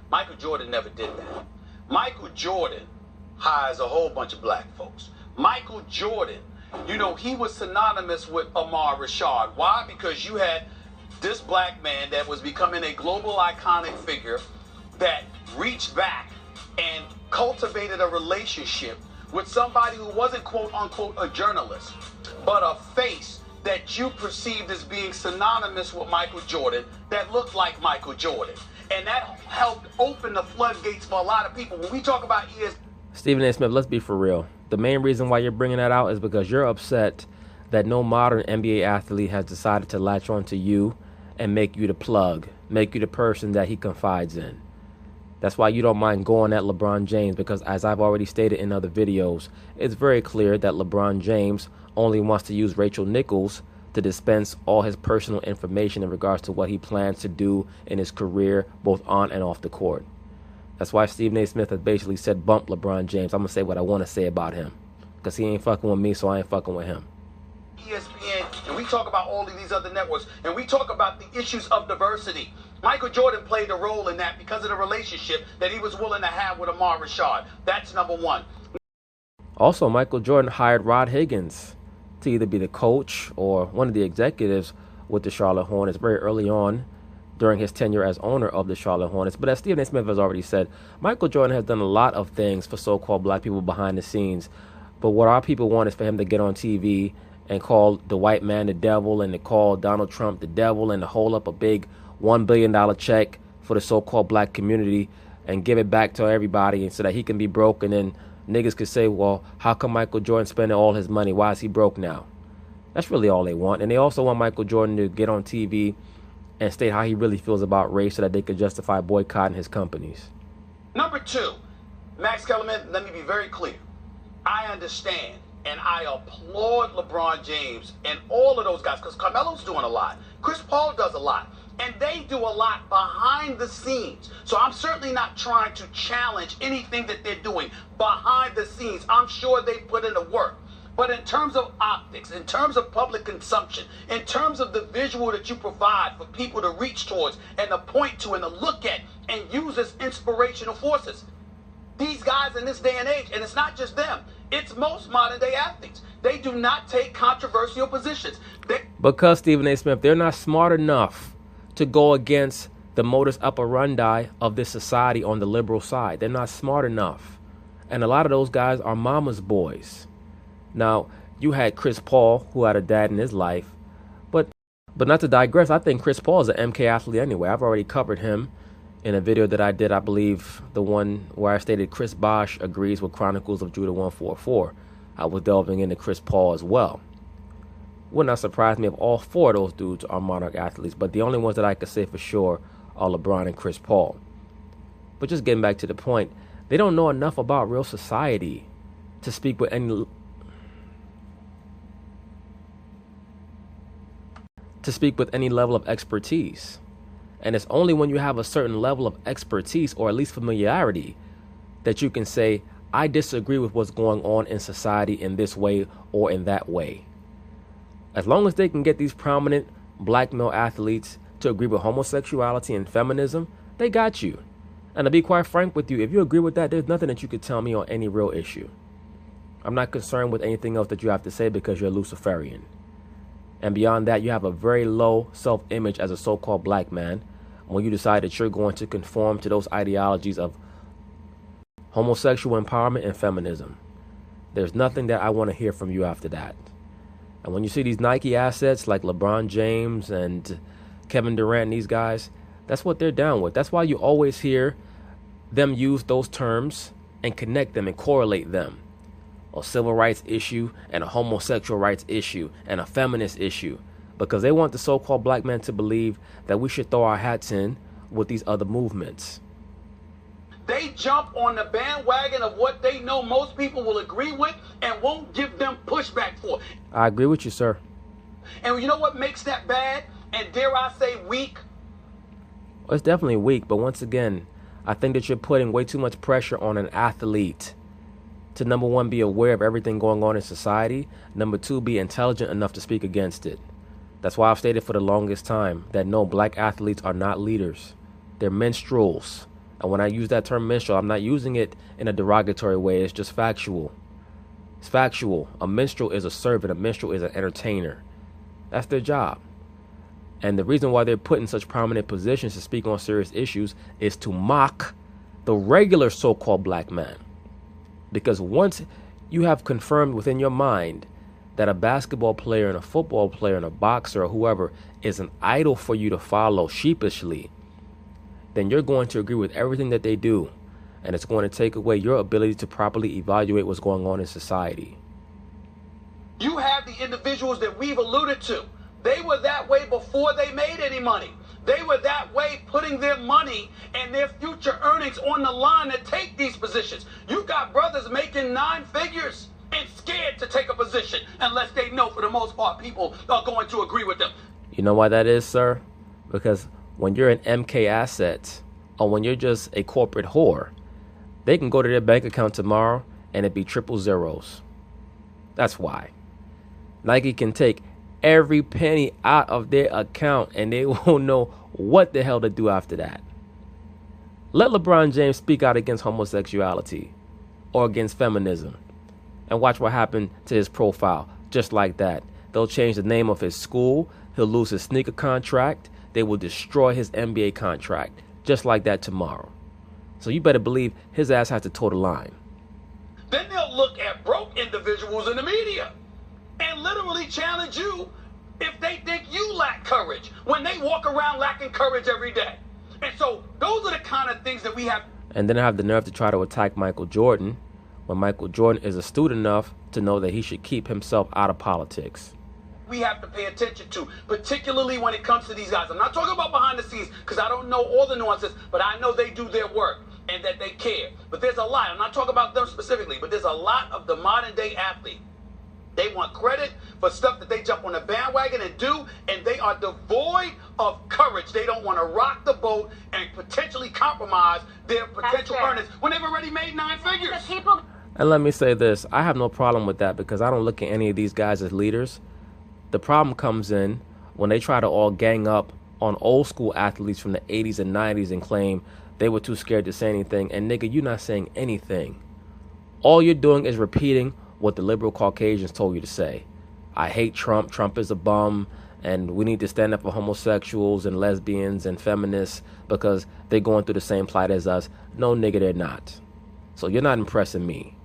Michael Jordan never did that. Michael Jordan hires a whole bunch of black folks. Michael Jordan, you know, he was synonymous with Ahmad Rashad. Why? Because you had this black man that was becoming a global iconic figure that reached back and cultivated a relationship with somebody who wasn't quote unquote a journalist, but a face that you perceived as being synonymous with Michael Jordan, that looked like Michael Jordan. And that helped open the floodgates for a lot of people. When we talk about ESPN... Stephen A. Smith, let's be for real. The main reason why you're bringing that out is because you're upset that no modern NBA athlete has decided to latch on to you and make you the plug, make you the person that he confides in. That's why you don't mind going at LeBron James, because as I've already stated in other videos, it's very clear that LeBron James only wants to use Rachel Nichols to dispense all his personal information in regards to what he plans to do in his career, both on and off the court. That's why Stephen A. Smith has basically said, bump LeBron James. I'm going to say what I want to say about him, because he ain't fucking with me, so I ain't fucking with him. ESPN, and we talk about all of these other networks, and we talk about the issues of diversity. Michael Jordan played a role in that because of the relationship that he was willing to have with Ahmad Rashad. That's number one. Also, Michael Jordan hired Rod Higgins to either be the coach or one of the executives with the Charlotte Hornets very early on during his tenure as owner of the Charlotte Hornets. But as Stephen A. Smith has already said, Michael Jordan has done a lot of things for so-called black people behind the scenes. But what our people want is for him to get on TV and call the white man the devil, and to call Donald Trump the devil, and to hold up a big $1 billion check for the so-called black community and give it back to everybody, and so that he can be broke. And then niggas could say, well, how come Michael Jordan spending all his money? Why is he broke now? That's really all they want. And they also want Michael Jordan to get on TV and state how he really feels about race so that they could justify boycotting his companies. Number two, Max Kellerman, let me be very clear. I understand and I applaud LeBron James and all of those guys, because Carmelo's doing a lot. Chris Paul does a lot. And they do a lot behind the scenes. So I'm certainly not trying to challenge anything that they're doing behind the scenes. I'm sure they put in the work. But in terms of optics, in terms of public consumption, in terms of the visual that you provide for people to reach towards and to point to and to look at and use as inspirational forces, these guys in this day and age, and it's not just them, it's most modern day athletes, they do not take controversial positions. Because, Stephen A. Smith, they're not smart enough to go against the modus operandi of this society on the liberal side. They're not smart enough. And a lot of those guys are mama's boys. Now, you had Chris Paul, who had a dad in his life. But not to digress, I think Chris Paul is an MK athlete anyway. I've already covered him in a video that I did, I believe, the one where I stated Chris Bosh agrees with Chronicles of Judah 144. I was delving into Chris Paul as well. Would not surprise me if all four of those dudes are Monarch athletes, but the only ones that I could say for sure are LeBron and Chris Paul. But just getting back to the point, they don't know enough about real society to speak with any level of expertise. And it's only when you have a certain level of expertise, or at least familiarity, that you can say, I disagree with what's going on in society in this way or in that way. As long as they can get these prominent black male athletes to agree with homosexuality and feminism, they got you. And to be quite frank with you, if you agree with that, there's nothing that you could tell me on any real issue. I'm not concerned with anything else that you have to say because you're Luciferian. And beyond that, you have a very low self-image as a so-called black man when you decide that you're going to conform to those ideologies of homosexual empowerment and feminism. There's nothing that I want to hear from you after that. And when you see these Nike assets like LeBron James and Kevin Durant and these guys, that's what they're down with. That's why you always hear them use those terms and connect them and correlate them. A civil rights issue and a homosexual rights issue and a feminist issue, because they want the so-called black man to believe that we should throw our hats in with these other movements. They jump on the bandwagon of what they know most people will agree with and won't give them pushback for. I agree with you, sir. And you know what makes that bad and, dare I say, weak? Well, it's definitely weak, but once again, I think that you're putting way too much pressure on an athlete to, number one, be aware of everything going on in society. Number two, be intelligent enough to speak against it. That's why I've stated for the longest time that no, black athletes are not leaders. They're minstrels. And when I use that term minstrel, I'm not using it in a derogatory way. It's just factual. It's factual. A minstrel is a servant. A minstrel is an entertainer. That's their job. And the reason why they're put in such prominent positions to speak on serious issues is to mock the regular so-called black man. Because once you have confirmed within your mind that a basketball player and a football player and a boxer or whoever is an idol for you to follow sheepishly, then you're going to agree with everything that they do. And it's going to take away your ability to properly evaluate what's going on in society. You have the individuals that we've alluded to. They were that way before they made any money. They were that way putting their money and their future earnings on the line to take these positions. You've got brothers making 9 figures and scared to take a position unless they know for the most part people are going to agree with them. You know why that is, sir? Because when you're an MK asset or when you're just a corporate whore, they can go to their bank account tomorrow and it be triple zeros. That's why. Nike can take every penny out of their account and they won't know what the hell to do after that. Let LeBron James speak out against homosexuality or against feminism, And watch what happened to his profile. Just like that. They'll change the name of his school. He'll lose his sneaker contract. They will destroy his NBA contract. Just like that tomorrow. So you better believe his ass has to toe the line. Then they'll look at broke individuals in the media and literally challenge you if they think you lack courage when they walk around lacking courage every day. And so those are the kind of things that we have. And then I have the nerve to try to attack Michael Jordan when Michael Jordan is astute enough to know that he should keep himself out of politics. We have to pay attention to, particularly when it comes to these guys. I'm not talking about behind the scenes because I don't know all the nuances, but I know they do their work and that they care. But there's a lot. I'm not talking about them specifically, but there's a lot of the modern day athlete. They want credit for stuff that they jump on the bandwagon and do, and they are devoid of courage. They don't want to rock the boat and potentially compromise their potential earnings when they've already made 9 figures. And let me say this, I have no problem with that because I don't look at any of these guys as leaders. The problem comes in when they try to all gang up on old school athletes from the 80s and 90s and claim they were too scared to say anything. And nigga, you're not saying anything. All you're doing is repeating what the liberal Caucasians told you to say. I hate Trump. Trump is a bum. And we need to stand up for homosexuals and lesbians and feminists because they're going through the same plight as us. No, nigga, they're not. So you're not impressing me.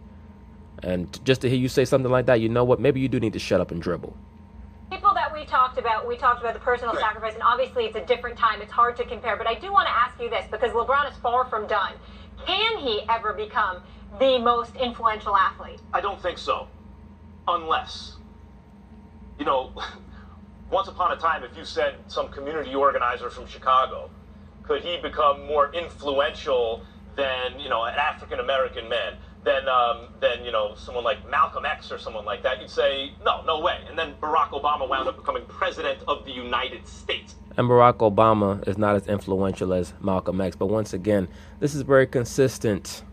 And just to hear you say something like that, you know what? Maybe you do need to shut up and dribble. People that we talked about the personal sacrifice, and obviously it's a different time. It's hard to compare. But I do want to ask you this because LeBron is far from done. Can he ever become the most influential athlete? I don't think so. Unless, once upon a time, if you said some community organizer from Chicago, could he become more influential than, an African-American man, than someone like Malcolm X or someone like that, you'd say, no way. And then Barack Obama wound up becoming president of the United States. And Barack Obama is not as influential as Malcolm X. But once again, this is very consistent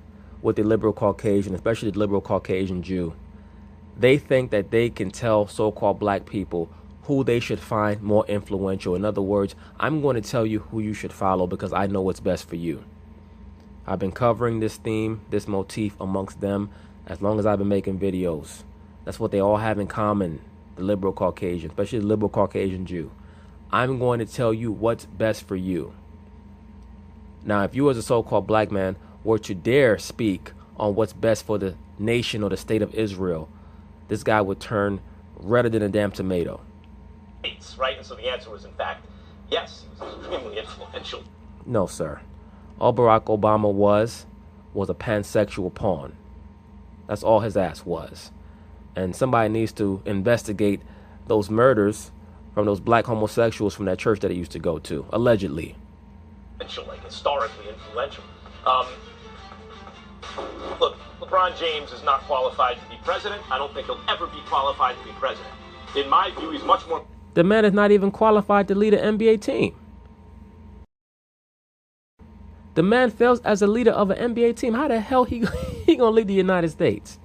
with the liberal Caucasian, especially the liberal Caucasian Jew. They think that they can tell so-called black people who they should find more influential. In other words, I'm going to tell you who you should follow because I know what's best for you. I've been covering this theme, this motif amongst them as long as I've been making videos. That's what they all have in common, the liberal Caucasian, especially the liberal Caucasian Jew. I'm going to tell you what's best for you. Now, if you as a so-called black man were to dare speak on what's best for the nation or the state of Israel, this guy would turn redder than a damn tomato. Right? And so the answer was, in fact, yes, he was extremely influential. No, sir. All Barack Obama was a pansexual pawn. That's all his ass was. And somebody needs to investigate those murders from those black homosexuals from that church that he used to go to, allegedly. Like historically influential. Look, LeBron James is not qualified to be president. I don't think he'll ever be qualified to be president. In my view, he's much more... The man is not even qualified to lead an NBA team. The man fails as a leader of an NBA team. How the hell he gonna lead the United States?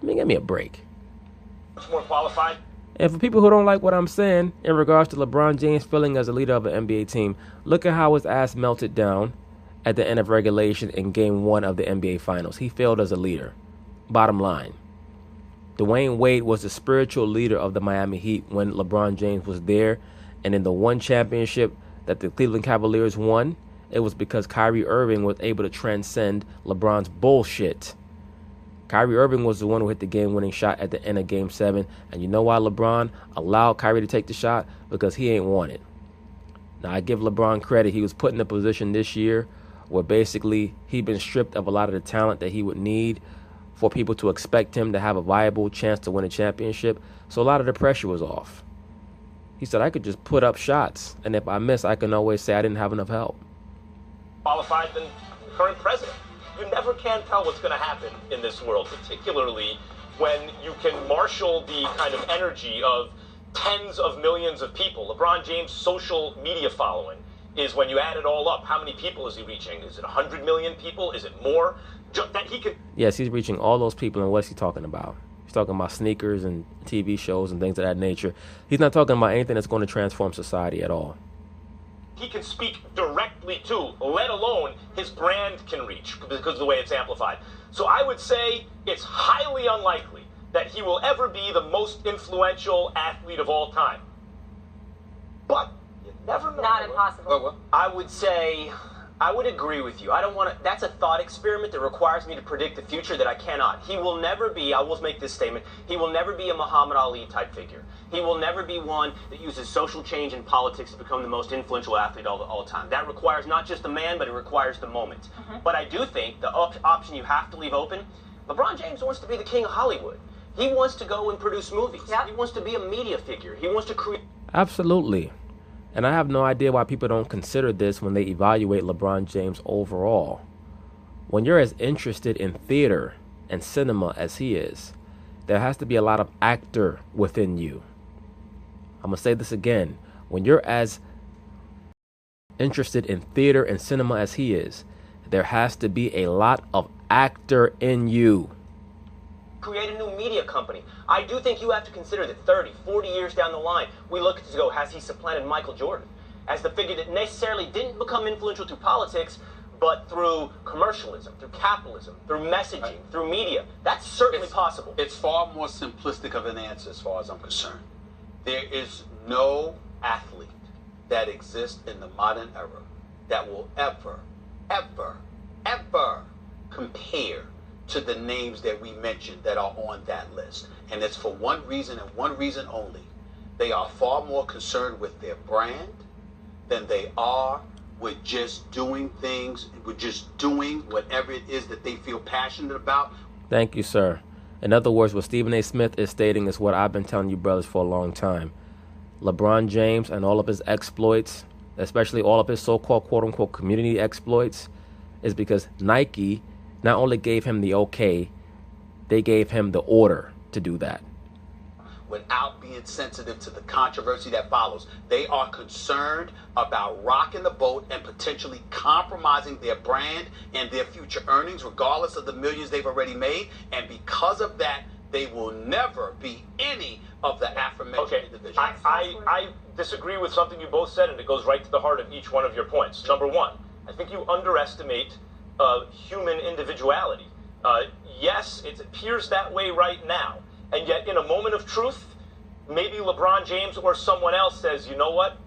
I mean, give me a break. Much more qualified. And for people who don't like what I'm saying in regards to LeBron James failing as a leader of an NBA team, look at how his ass melted down at the end of regulation in Game 1 of the NBA Finals. He failed as a leader. Bottom line. Dwayne Wade was the spiritual leader of the Miami Heat when LeBron James was there. And in the one championship that the Cleveland Cavaliers won, it was because Kyrie Irving was able to transcend LeBron's bullshit. Kyrie Irving was the one who hit the game-winning shot at the end of Game 7. And you know why LeBron allowed Kyrie to take the shot? Because he ain't want it. Now, I give LeBron credit. He was put in a position this year where basically he'd been stripped of a lot of the talent that he would need for people to expect him to have a viable chance to win a championship. So a lot of the pressure was off. He said, I could just put up shots, and if I miss, I can always say I didn't have enough help. Qualified than the current president. You never can tell what's going to happen in this world, particularly when you can marshal the kind of energy of tens of millions of people. LeBron James' social media following is, when you add it all up, how many people is he reaching? Is it 100 million people? Is it more? That he can... Yes, he's reaching all those people, and what's he talking about? He's talking about sneakers and TV shows and things of that nature. He's not talking about anything that's going to transform society at all. He can speak directly to, let alone his brand can reach because of the way it's amplified. So I would say it's highly unlikely that he will ever be the most influential athlete of all time. But you never know. Not impossible. I would say, I would agree with you. I don't want to, that's a thought experiment that requires me to predict the future that I cannot. He will never be, I will make this statement, he will never be a Muhammad Ali type figure. He will never be one that uses social change and politics to become the most influential athlete all the time. That requires not just the man, but it requires the moment. But I do think the option you have to leave open, LeBron James wants to be the king of Hollywood. He wants to go and produce movies. Yep. He wants to be a media figure. He wants to create... Absolutely. And I have no idea why people don't consider this when they evaluate LeBron James overall. When you're as interested in theater and cinema as he is, there has to be a lot of actor within you. I'm going to say this again. When you're as interested in theater and cinema as he is, there has to be a lot of actor in you. Create a new media company. I do think you have to consider that 30, 40 years down the line, we look to go, has he supplanted Michael Jordan as the figure that necessarily didn't become influential through politics, but through commercialism, through capitalism, through messaging, through media? That's certainly possible. It's far more simplistic of an answer as far as I'm concerned. There is no athlete that exists in the modern era that will ever compare to the names that we mentioned that are on that list. And it's for one reason and one reason only. They are far more concerned with their brand than they are with just doing things, with just doing whatever it is that they feel passionate about. Thank you, sir. In other words, what Stephen A. Smith is stating is what I've been telling you brothers for a long time. LeBron James and all of his exploits, especially all of his so-called quote-unquote community exploits, is because Nike not only gave him the okay, they gave him the order to do that. Without being sensitive to the controversy that follows. They are concerned about rocking the boat and potentially compromising their brand and their future earnings, regardless of the millions they've already made. And because of that, they will never be any of the aforementioned individuals. I disagree with something you both said, and it goes right to the heart of each one of your points. Number one, I think you underestimate human individuality. Yes, it appears that way right now. And yet, in a moment of truth, maybe LeBron James or someone else says, you know what?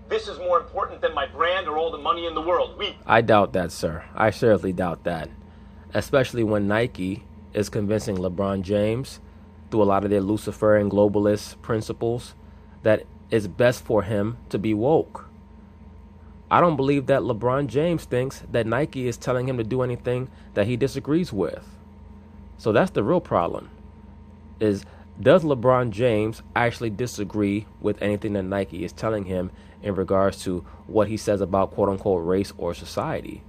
This is more important than my brand or all the money in the world. I doubt that, sir. I seriously doubt that. Especially when Nike is convincing LeBron James, through a lot of their Luciferian globalist principles, that it's best for him to be woke. I don't believe that LeBron James thinks that Nike is telling him to do anything that he disagrees with. So that's the real problem. Does LeBron James actually disagree with anything that Nike is telling him in regards to what he says about quote-unquote race or society?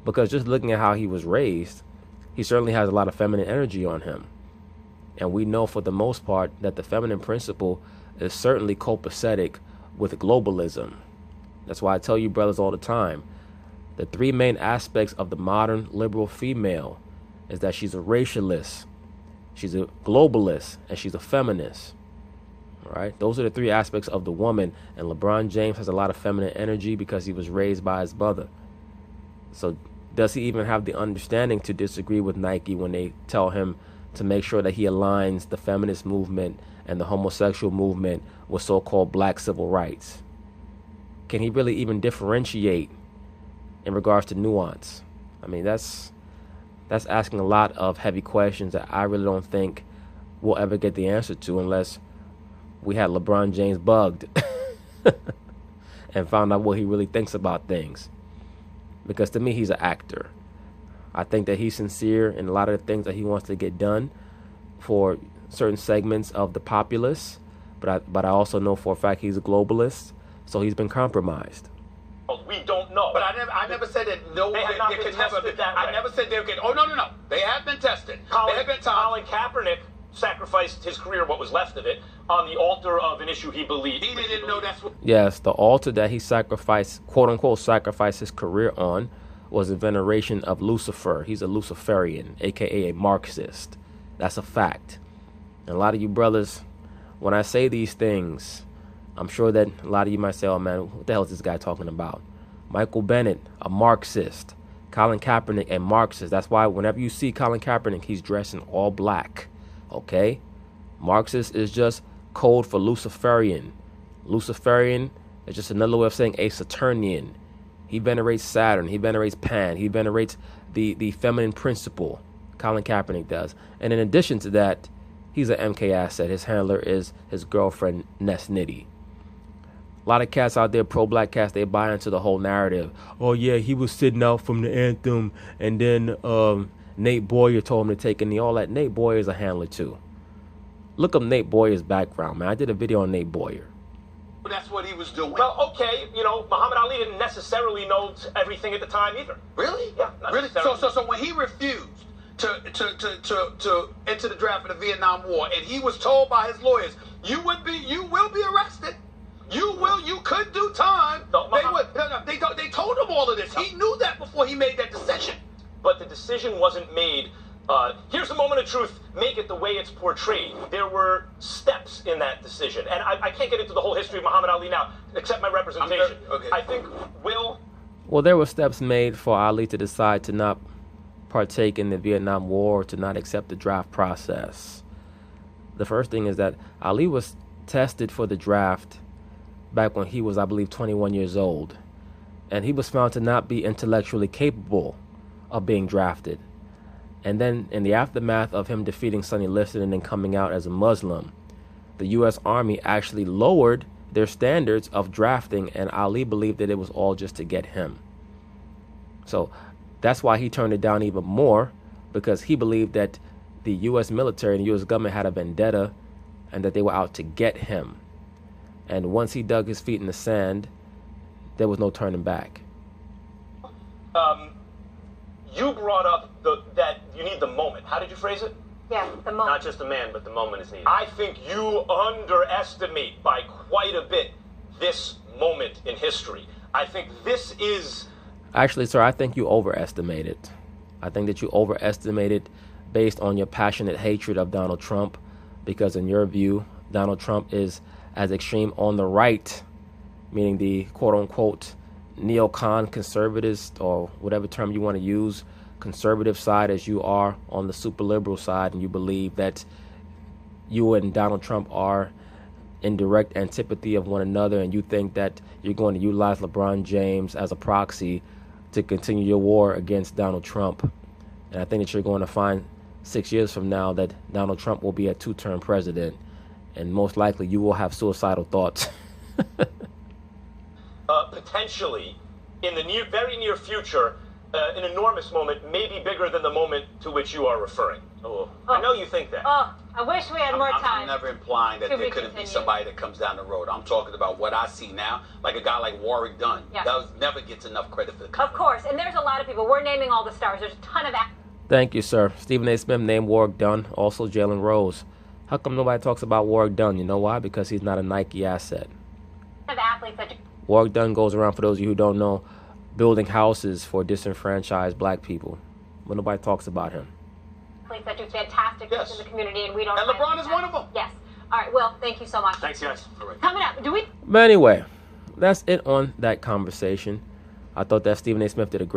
Because just looking at how he was raised, he certainly has a lot of feminine energy on him. And we know for the most part that the feminine principle is certainly copacetic with globalism. That's why I tell you brothers all the time, the three main aspects of the modern liberal female is that she's a racialist, she's a globalist, and she's a feminist. All right? Those are the three aspects of the woman. And LeBron James has a lot of feminine energy because he was raised by his mother. So does he even have the understanding to disagree with Nike when they tell him to make sure that he aligns the feminist movement and the homosexual movement with so-called black civil rights? Can he really even differentiate in regards to nuance? I mean, that's asking a lot of heavy questions that I really don't think we'll ever get the answer to unless we had LeBron James bugged and found out what he really thinks about things. Because to me, he's an actor. I think that he's sincere in a lot of the things that he wants to get done for certain segments of the populace, but I also know for a fact he's a globalist, so he's been compromised. We don't know. But I never said that no. They have not been tested that way. I never said they could. Oh no. They have been tested. They have been Colin Kaepernick sacrificed his career, what was left of it, on the altar of an issue he believed. He didn't know that's what. Yes, the altar that he sacrificed, quote unquote, sacrificed his career on was a veneration of Lucifer. He's a Luciferian, aka a Marxist. That's a fact. And a lot of you brothers, when I say these things, I'm sure that a lot of you might say, oh man, what the hell is this guy talking about? Michael Bennett, a Marxist. Colin Kaepernick, a Marxist. That's why whenever you see Colin Kaepernick, he's dressed in all black. Okay? Marxist is just code for Luciferian. Luciferian is just another way of saying a Saturnian. He venerates Saturn. He venerates Pan. He venerates the feminine principle. Colin Kaepernick does. And in addition to that, he's an MK asset. His handler is his girlfriend, Ness Nitty. A lot of cats out there, pro-black cats, they buy into the whole narrative. Oh, yeah, he was sitting out from the anthem, and then Nate Boyer told him to take a knee. All that. Nate Boyer is a handler, too. Look up Nate Boyer's background, man. I did a video on Nate Boyer. That's what he was doing. Well, okay, Muhammad Ali didn't necessarily know everything at the time either. Really? Yeah. Really? So when he refused to enter the draft for the Vietnam War, and he was told by his lawyers, you will be arrested. You could do time. They told him all of this. He knew that before he made that decision. But the decision wasn't made. Here's a moment of truth. Make it the way it's portrayed. There were steps in that decision, and I can't get into the whole history of Muhammad Ali now, except my representation. Okay. I think Well, there were steps made for Ali to decide to not partake in the Vietnam War, to not accept the draft process. The first thing is that Ali was tested for the draft back when he was, I believe, 21 years old, and he was found to not be intellectually capable of being drafted. And then in the aftermath of him defeating Sonny Liston and then coming out as a Muslim, the U.S. Army actually lowered their standards of drafting, and Ali believed that it was all just to get him. So that's why he turned it down even more, because he believed that the U.S. military and the U.S. government had a vendetta and that they were out to get him. And once he dug his feet in the sand, there was no turning back. You brought up that you need the moment. How did you phrase it? Yeah, the moment. Not just the man, but the moment is needed. I think you underestimate by quite a bit this moment in history. I think this is... Actually, sir, I think you overestimate it. I think that you overestimate it based on your passionate hatred of Donald Trump, because in your view, Donald Trump is as extreme on the right, meaning the quote-unquote neocon conservatives, or whatever term you want to use, conservative side, as you are on the super liberal side, and you believe that you and Donald Trump are in direct antipathy of one another, and you think that you're going to utilize LeBron James as a proxy to continue your war against Donald Trump. And I think that you're going to find 6 years from now that Donald Trump will be a two-term president, and most likely you will have suicidal thoughts. Potentially, in the very near future, an enormous moment, maybe bigger than the moment to which you are referring. I know you think that. Oh, I wish we had more time. I'm never implying that To there be couldn't be continued. somebody that comes down the road. I'm talking about what I see now, like a guy like Warwick Dunn. Yeah. That never gets enough credit for the Of company. course, and there's a lot of people. We're naming all the stars. There's a ton of Thank you, sir. Stephen A. Smith named Warwick Dunn, also Jalen Rose. How come nobody talks about Warwick Dunn? You know why? Because he's not a Nike asset. athletes that Warwick Dunn goes around, for those of you who don't know, building houses for disenfranchised black people. But nobody talks about him. do fantastic things Yes. in the community, and we don't. And have LeBron that. is one of them. Yes. All right. Will, thank you so much. Thanks, guys. All right. Coming up, do we? But anyway, that's it on that conversation. I thought that Stephen A. Smith did a great